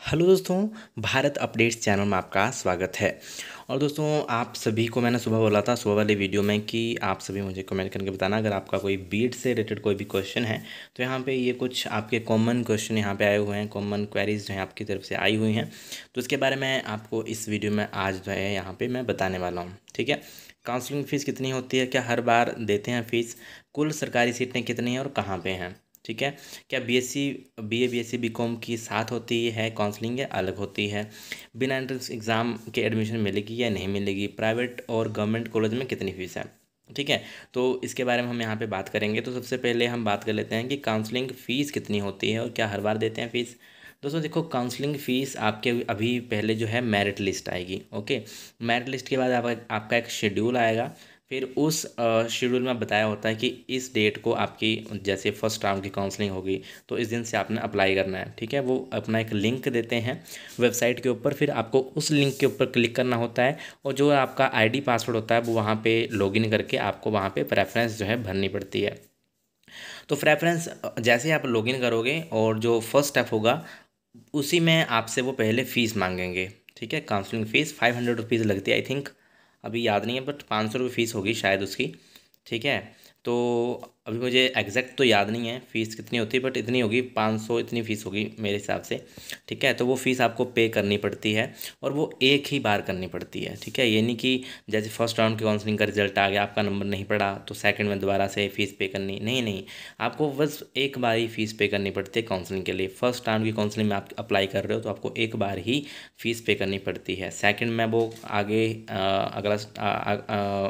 Hello दोस्तों, Bharat updates channel में आपका स्वागत है। और दोस्तों, आप सभी को मैंने सुबह बोला था सुबह वाले वीडियो में कि आप सभी मुझे कमेंट करके बताना अगर आपका कोई बीट से रिलेटेड कोई भी क्वेश्चन है। तो यहाँ पे ये कुछ आपके कॉमन क्वेश्चन यहाँ पे आए हुए हैं, कॉमन क्वेरीज जो हैं आपकी तरफ से आई हुई हैं। तो इसके बारे में आपको इस वीडियो में आज जो है यहाँ पर मैं बताने वाला हूँ। ठीक है, काउंसलिंग फ़ीस कितनी होती है, क्या हर बार देते हैं फ़ीस, कुल सरकारी सीटें कितनी हैं और कहाँ पे हैं। ठीक है, क्या बीए बीएससी बीकॉम की साथ होती है काउंसलिंग या अलग होती है, बिना एंट्रेंस एग्ज़ाम के एडमिशन मिलेगी या नहीं मिलेगी, प्राइवेट और गवर्नमेंट कॉलेज में कितनी फ़ीस है। ठीक है, तो इसके बारे में हम यहाँ पे बात करेंगे। तो सबसे पहले हम बात कर लेते हैं कि काउंसलिंग फ़ीस कितनी होती है और क्या हर बार देते हैं फ़ीस। दोस्तों देखो, काउंसलिंग फ़ीस आपके अभी पहले जो है मेरिट लिस्ट आएगी। ओके, मेरिट लिस्ट के बाद आपका एक शेड्यूल आएगा। फिर उस शेड्यूल में बताया होता है कि इस डेट को आपकी जैसे फर्स्ट राउंड की काउंसलिंग होगी तो इस दिन से आपने अप्लाई करना है। ठीक है, वो अपना एक लिंक देते हैं वेबसाइट के ऊपर, फिर आपको उस लिंक के ऊपर क्लिक करना होता है और जो आपका आईडी पासवर्ड होता है वो वहाँ पे लॉगिन करके आपको वहाँ पे प्रेफरेंस जो है भरनी पड़ती है। तो प्रेफरेंस जैसे आप लॉगिन करोगे और जो फर्स्ट स्टेप होगा उसी में आपसे वो पहले फ़ीस मांगेंगे। ठीक है, काउंसलिंग फ़ीस 500 रुपीज़ लगती है आई थिंक, अभी याद नहीं है बट 500 रुपये फ़ीस होगी शायद उसकी। ठीक है, तो अभी मुझे एग्जैक्ट तो याद नहीं है फ़ीस कितनी होती है बट इतनी होगी, 500 इतनी फ़ीस होगी मेरे हिसाब से। ठीक है, तो वो फ़ीस आपको पे करनी पड़ती है और वो एक ही बार करनी पड़ती है। ठीक है, ये नहीं कि जैसे फर्स्ट राउंड की काउंसलिंग का रिजल्ट आ गया, आपका नंबर नहीं पड़ा तो सेकंड में दोबारा से फ़ीस पे करनी, नहीं नहीं, आपको बस एक बार ही फ़ीस पे करनी पड़ती है काउंसलिंग के लिए। फर्स्ट राउंड की काउंसलिंग में आप अप्लाई कर रहे हो तो आपको एक बार ही फ़ीस पे करनी पड़ती है। सेकंड में वो आगे अगला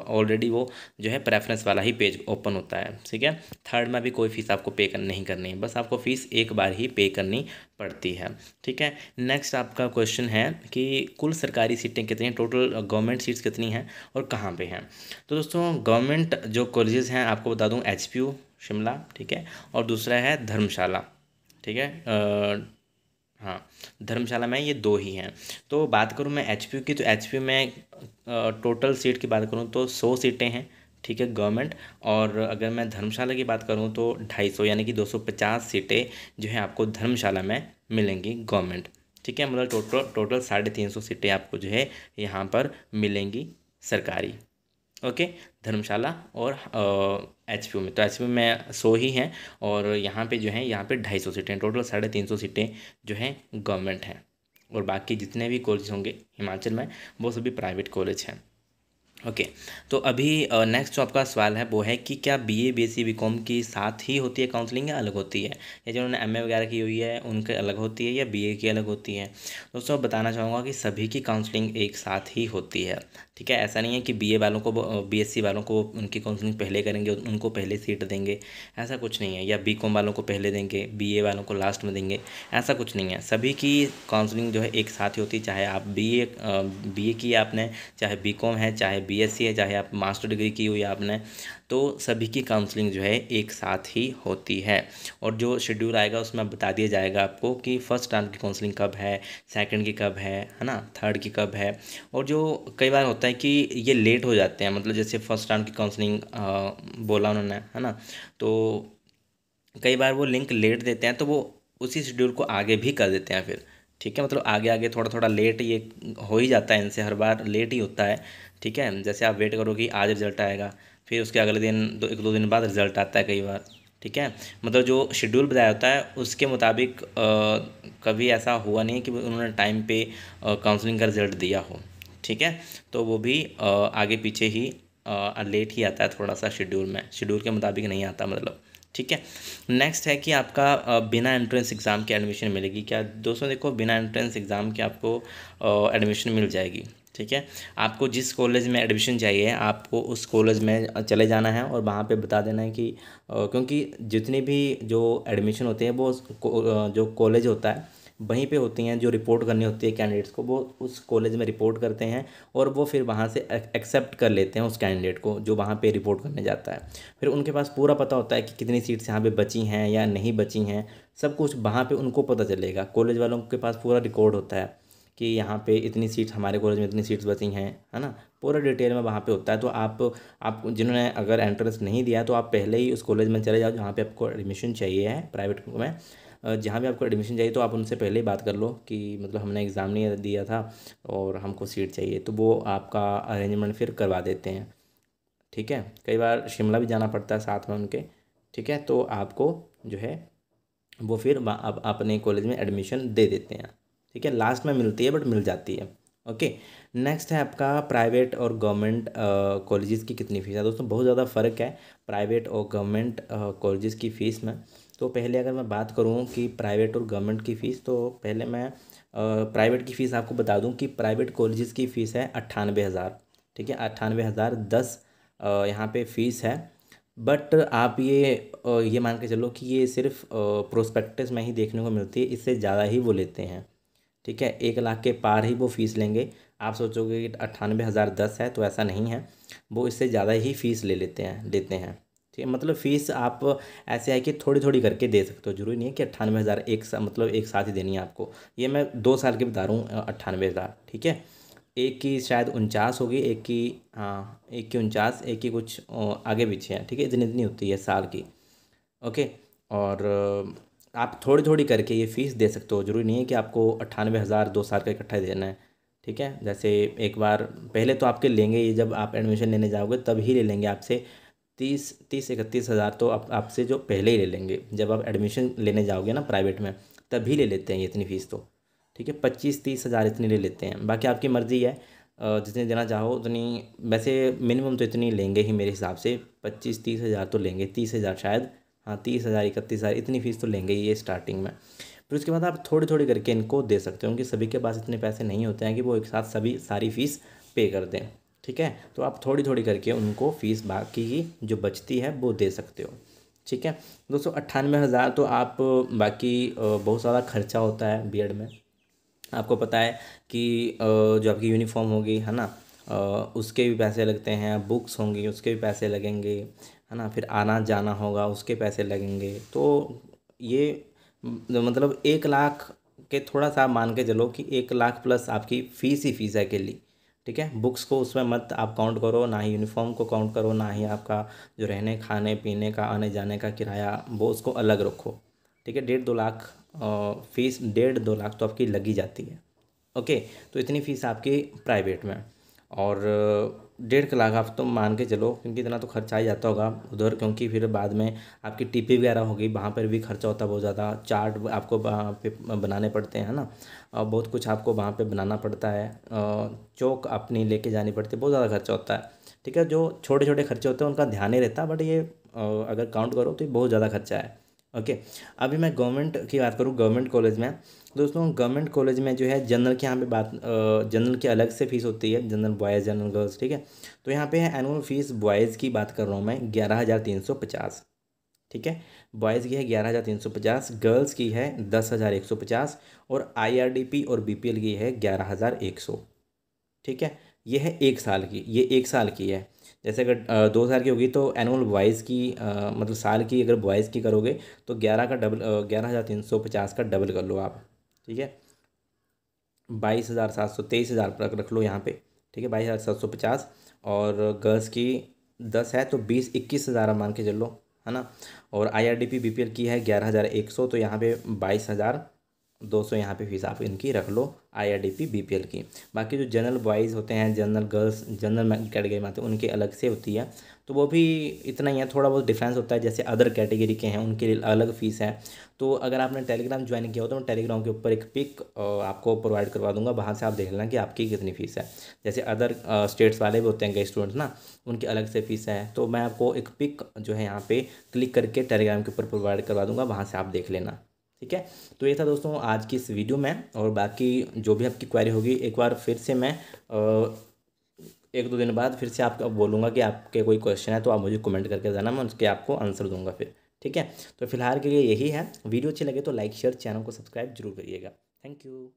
ऑलरेडी वो जो है प्रेफरेंस वाला ही पेज ओपन होता है। ठीक है, थर्ड में भी कोई फ़ीस आपको पे नहीं करनी है, बस आपको फ़ीस एक बार ही पे करनी पड़ती है। ठीक है, नेक्स्ट आपका क्वेश्चन है कि कुल सरकारी सीटें कितनी हैं, टोटल गवर्नमेंट सीट्स कितनी हैं और कहाँ पे हैं। तो दोस्तों, गवर्नमेंट जो कॉलेजेस हैं आपको बता दूं, एचपीयू शिमला, ठीक है, और दूसरा है धर्मशाला। ठीक है, हाँ, धर्मशाला में ये दो ही हैं। तो बात करूँ मैं एचपीयू की, तो एचपीयू में टोटल सीट की बात करूँ तो 100 सीटें हैं। ठीक है, गवर्नमेंट। और अगर मैं धर्मशाला की बात करूँ तो 250 यानी कि 250 सीटें जो है आपको धर्मशाला में मिलेंगी गवर्नमेंट। ठीक है, मतलब टोटल टोटल 350 सीटें आपको जो है यहाँ पर मिलेंगी सरकारी। ओके, धर्मशाला और एचपीयू में, तो एचपीयू में 100 ही हैं और यहाँ पे जो है यहाँ पे 250 सीटें, टोटल 350 सीटें जो हैं गवर्नमेंट हैं। और बाकी जितने भी कॉलेज होंगे हिमाचल में वो सभी प्राइवेट कॉलेज हैं। ओके, तो अभी नेक्स्ट जो आपका सवाल है वो है कि क्या बीए बीएससी बीकॉम की साथ ही होती है काउंसलिंग या अलग होती है, या जिन्होंने एमए वगैरह की हुई है उनके अलग होती है या बीए की अलग होती है। दोस्तों बताना चाहूँगा कि सभी की काउंसलिंग एक साथ ही होती है। ठीक है, ऐसा नहीं है कि बीए वालों को बीएससी वालों को उनकी काउंसलिंग पहले करेंगे, उनको पहले सीट देंगे, ऐसा कुछ नहीं है, या बीकॉम वालों को पहले देंगे बीए वालों को लास्ट में देंगे, ऐसा कुछ नहीं है। सभी की काउंसलिंग जो है एक साथ ही होती है, चाहे आप बीए की आपने, चाहे बीकॉम है, चाहे बीएससी है, चाहे आप मास्टर डिग्री की हुई आपने, तो सभी की काउंसलिंग जो है एक साथ ही होती है। और जो शेड्यूल आएगा उसमें बता दिया जाएगा आपको कि फर्स्ट राउंड की काउंसलिंग कब है, सेकंड की कब है ना, थर्ड की कब है। और जो कई बार होता है कि ये लेट हो जाते हैं, मतलब जैसे फर्स्ट राउंड की काउंसलिंग बोला उन्होंने, है ना, तो कई बार वो लिंक लेट देते हैं तो वो उसी शेड्यूल को आगे भी कर देते हैं फिर। ठीक है, मतलब आगे आगे थोड़ा थोड़ा लेट ये हो ही जाता है, इनसे हर बार लेट ही होता है। ठीक है, जैसे आप वेट करो कि आज रिजल्ट आएगा, फिर उसके अगले दिन एक दो दिन बाद रिजल्ट आता है कई बार। ठीक है, मतलब जो शेड्यूल बताया होता है उसके मुताबिक कभी ऐसा हुआ नहीं कि उन्होंने टाइम पे काउंसलिंग का रिजल्ट दिया हो। ठीक है, तो वो भी आगे पीछे ही लेट ही आता है थोड़ा सा, शेड्यूल के मुताबिक नहीं आता मतलब। ठीक है, नेक्स्ट है कि आपका बिना एंट्रेंस एग्ज़ाम के एडमिशन मिलेगी क्या। दोस्तों देखो, बिना एंट्रेंस एग्ज़ाम के आपको एडमिशन मिल जाएगी। ठीक है, आपको जिस कॉलेज में एडमिशन चाहिए आपको उस कॉलेज में चले जाना है और वहाँ पे बता देना है कि क्योंकि जितनी भी जो एडमिशन होते हैं वो जो कॉलेज होता है वहीं पे होती हैं, जो रिपोर्ट करनी होती है कैंडिडेट्स को वो उस कॉलेज में रिपोर्ट करते हैं और वो फिर वहाँ से एक्सेप्ट कर लेते हैं उस कैंडिडेट को जो वहाँ पे रिपोर्ट करने जाता है। फिर उनके पास पूरा पता होता है कि कितनी सीट्स यहाँ पे बची हैं या नहीं बची हैं, सब कुछ वहाँ पे उनको पता चलेगा। कॉलेज वालों के पास पूरा रिकॉर्ड होता है कि यहाँ पे इतनी सीट्स, हमारे कॉलेज में इतनी सीट्स बची हैं, है ना, पूरा डिटेल में वहाँ पे होता है। तो आप जिन्होंने अगर एंट्रेंस नहीं दिया तो आप पहले ही उस कॉलेज में चले जाओ जहाँ पे आपको एडमिशन चाहिए है प्राइवेट में, जहाँ भी आपको एडमिशन चाहिए तो आप उनसे पहले ही बात कर लो कि मतलब हमने एग्ज़ाम नहीं दिया था और हमको सीट चाहिए, तो वो आपका अरेंजमेंट फिर करवा देते हैं। ठीक है, कई बार शिमला भी जाना पड़ता है साथ में उनके। ठीक है, तो आपको जो है वो फिर अब अपने कॉलेज में एडमिशन दे देते हैं। ठीक है, लास्ट में मिलती है बट मिल जाती है। ओके, नेक्स्ट है आपका प्राइवेट और गवर्नमेंट कॉलेजेस की कितनी फ़ीस है। दोस्तों बहुत ज़्यादा फ़र्क है प्राइवेट और गवर्नमेंट कॉलेजेस की फ़ीस में। तो पहले अगर मैं बात करूँ कि प्राइवेट और गवर्नमेंट की फ़ीस, तो पहले मैं प्राइवेट की फ़ीस आपको बता दूँ कि प्राइवेट कॉलेजेस की फ़ीस है 98,000। ठीक है, 98,000 10 यहाँ पे फ़ीस है। बट आप ये मान के चलो कि ये सिर्फ प्रोस्पेक्टस में ही देखने को मिलती है, इससे ज़्यादा ही वो लेते हैं। ठीक है, 1 लाख के पार ही वो फ़ीस लेंगे। आप सोचोगे कि 98,000 10 है, तो ऐसा नहीं है, वो इससे ज़्यादा ही फ़ीस लेते हैं। ठीक है, मतलब फ़ीस आप ऐसे है कि थोड़ी थोड़ी करके दे सकते हो, जरूरी नहीं है कि 98,000 मतलब एक साथ ही देनी है आपको। ये मैं 2 साल की बता रहा हूँ 98,000। ठीक है, एक की शायद 49 होगी, एक की, हाँ एक की 49, एक की कुछ आगे पीछे है। ठीक है, इतनी इतनी होती है साल की। ओके, और आप थोड़ी थोड़ी करके ये फ़ीस दे सकते हो, जरूरी नहीं है कि आपको 98,000 2 साल का इकट्ठा ही देना है। ठीक है, जैसे एक बार पहले तो आपके लेंगे ये, जब आप एडमिशन लेने जाओगे तब ही ले लेंगे आपसे 30-31 हज़ार, तो आपसे जो पहले ही ले लेंगे जब आप एडमिशन लेने जाओगे ना प्राइवेट में, तभी ले लेते हैं ये इतनी फ़ीस तो। ठीक है, 25-30 हज़ार इतनी ले लेते हैं, बाकी आपकी मर्ज़ी है जितनी देना चाहो उतनी। वैसे मिनिमम तो इतनी लेंगे ही मेरे हिसाब से, 25-30 हज़ार तो लेंगे, 30 हज़ार शायद, हाँ 30 हज़ार 31 हज़ार इतनी फ़ीस तो लेंगे ही ये स्टार्टिंग में। फिर उसके बाद आप थोड़ी थोड़ी करके इनको दे सकते हो, क्योंकि सभी के पास इतने पैसे नहीं होते हैं कि वो एक साथ सभी सारी फ़ीस पे कर दें। ठीक है, तो आप थोड़ी थोड़ी करके उनको फ़ीस बाकी की जो बचती है वो दे सकते हो। ठीक है दोस्तों, 98,000 तो आप बाकी बहुत सारा खर्चा होता है बीएड में। आपको पता है कि जो आपकी यूनिफॉर्म होगी है ना, उसके भी पैसे लगते हैं, बुक्स होंगी उसके भी पैसे लगेंगे, है ना, फिर आना जाना होगा उसके पैसे लगेंगे। तो ये मतलब 1 लाख के थोड़ा सा मान के चलो कि 1 लाख प्लस आपकी फ़ीस ही फ़ीस है अकेली। ठीक है, बुक्स को उसमें मत आप काउंट करो, ना ही यूनिफॉर्म को काउंट करो, ना ही आपका जो रहने खाने पीने का आने जाने का किराया वो उसको अलग रखो। ठीक है, 1.5-2 लाख फ़ीस, 1.5-2 लाख तो आपकी लगी जाती है। ओके, तो इतनी फ़ीस आपकी प्राइवेट में। और 1.5 लाख आप तो मान के चलो, क्योंकि इतना तो खर्चा ही जाता होगा उधर, क्योंकि फिर बाद में आपकी टीपी वगैरह होगी, वहाँ पर भी खर्चा होता है बहुत ज़्यादा। चार्ट आपको वहाँ पे बनाने पड़ते हैं ना, और बहुत कुछ आपको वहाँ पे बनाना पड़ता है, चौक अपनी लेके जानी पड़ती है, बहुत ज़्यादा खर्चा होता है। ठीक है, जो छोटे छोटे खर्चे होते हैं उनका ध्यान नहीं रहता, बट ये अगर काउंट करो तो ये बहुत ज़्यादा खर्चा है। ओके, अभी मैं गवर्नमेंट की बात करूँ, गवर्नमेंट कॉलेज में दोस्तों, गवर्नमेंट कॉलेज में जो है जनरल की यहाँ पे बात, जनरल की अलग से फ़ीस होती है, जनरल बॉयज़ जनरल गर्ल्स। ठीक है, तो यहाँ पे है एनुअल फ़ीस, बॉयज़ की बात कर रहा हूँ मैं, 11,350। ठीक है, बॉयज़ की है 11,350, गर्ल्स की है 10,150, और आईआरडीपी और बीपीएल की है 11,100। ठीक है, ये है 1 साल की, ये 1 साल की है। जैसे अगर 2 साल की होगी तो एनुअल बॉयज़ की मतलब साल की अगर बॉयज़ की करोगे तो 11,350 का डबल कर लो आप। ठीक है, 22,700, 23,000 तक रख लो यहाँ पे। ठीक है, 22,750, और गर्ल्स की 10 है तो 20-21 हज़ार आप मान के चलो, है ना। और आईआरडीपी बीपीएल की है 11,100, तो यहाँ पे 22,200 यहाँ पे फीस आप इनकी रख लो, आईआरडीपी बीपीएल की। बाकी जो जनरल बॉयज़ होते हैं, जनरल गर्ल्स, जनरल कैटेगरी में आते हैं, उनकी अलग से होती है, तो वो भी इतना ही है, थोड़ा बहुत डिफरेंस होता है। जैसे अदर कैटेगरी के हैं उनके लिए अलग फ़ीस है। तो अगर आपने टेलीग्राम ज्वाइन किया हो तो मैं टेलीग्राम के ऊपर एक पिक आपको प्रोवाइड करवा दूंगा, वहाँ से आप देख लेना कि आपकी कितनी फ़ीस है। जैसे अदर स्टेट्स वाले भी होते हैं कई स्टूडेंट्स ना, उनकी अलग से फ़ीस है, तो मैं आपको एक पिक जो है यहाँ पे क्लिक करके टेलीग्राम के ऊपर प्रोवाइड करवा दूंगा, वहाँ से आप देख लेना। ठीक है, तो ये था दोस्तों आज की इस वीडियो में, और बाकी जो भी आपकी क्वेरी होगी एक बार फिर से मैं 1-2 दिन बाद फिर से आपको बोलूँगा कि आपके कोई क्वेश्चन है तो आप मुझे कमेंट करके देना, मैं उसके आपको आंसर दूंगा फिर। ठीक है, तो फिलहाल के लिए यही है। वीडियो अच्छी लगे तो लाइक शेयर, चैनल को सब्सक्राइब जरूर करिएगा। Thank you.